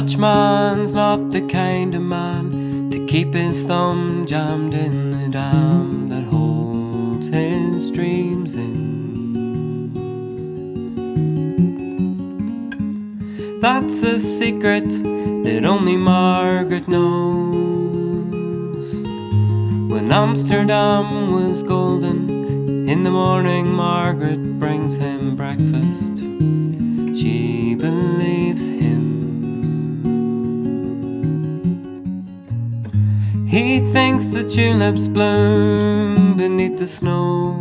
Dutchman's not the kind of man to keep his thumb jammed in the dam that holds his dreams in. That's a secret that only Margaret knows. When Amsterdam was golden, in the morning Margaret brings him breakfast. She believes him. He thinks the tulips bloom beneath the snow.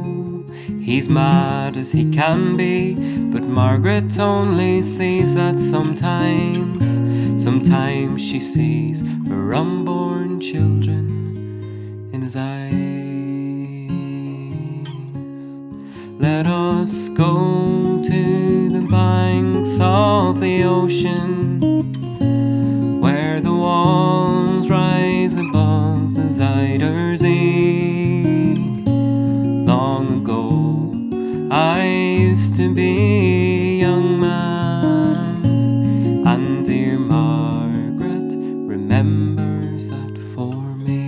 He's mad as he can be, but Margaret only sees that sometimes. Sometimes she sees her unborn children in his eyes. Let us go to the banks of the ocean, where the walls rise above the Zuider Zee. Long ago I used to be a young man, and dear Margaret remembers that for me.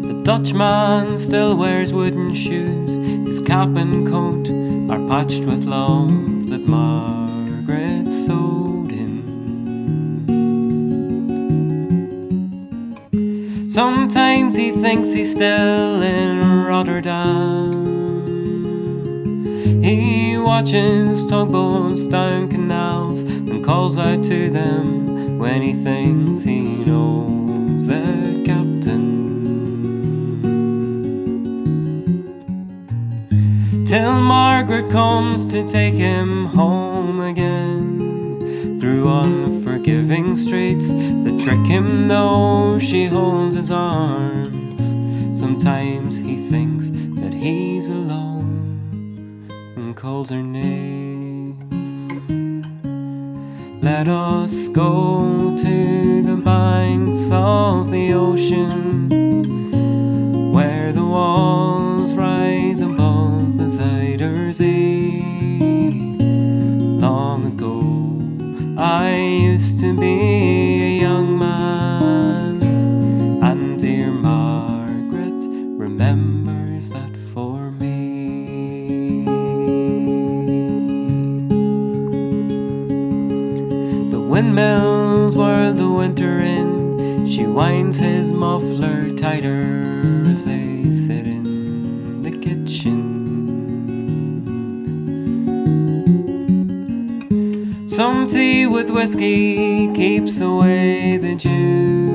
The Dutchman still wears wooden shoes. His cap and coat are patched with love that Margaret sewed in. Sometimes he thinks he's still in Rotterdam. He watches tugboats down canals and calls out to them when he thinks he knows the captain. Till Margaret comes to take him home again, through unforgiving streets that trick him though she holds his arms. Sometimes he thinks that he's alone and calls her name. Let us go to the banks of the ocean, where the walls rise above the Zuider Zee. Long ago I used to be a young man, and dear Margaret remembers that for me. The windmills whirl the winter in. She winds his muffler tighter as they sit in the kitchen. Some tea with whiskey keeps away the dew.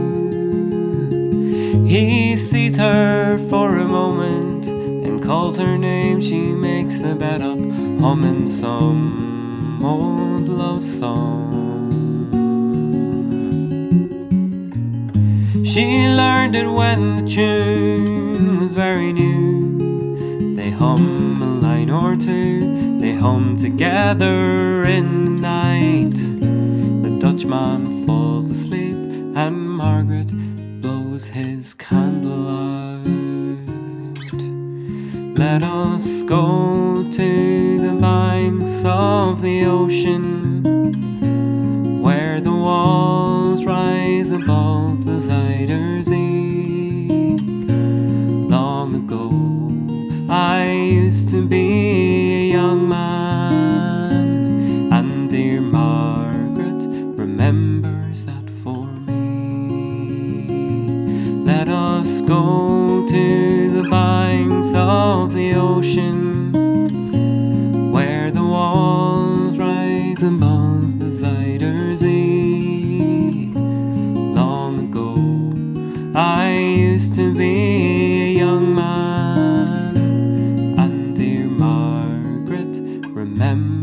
He sees her for a moment and calls her name. She makes the bed up, humming some old love song. She learned it when the tune was very new. They hum a line or two, they hum together in the night. The Dutchman falls asleep and Margaret blows his candle out. Let us go to the banks of the ocean, where the walls rise above the Zuider Zee. Long ago I used to be a young man, and dear Margaret remembers that for me. Let us go to the banks of the ocean, where the walls rise above the Zuider Zee. Long ago I used to be a young man, and dear Margaret remembers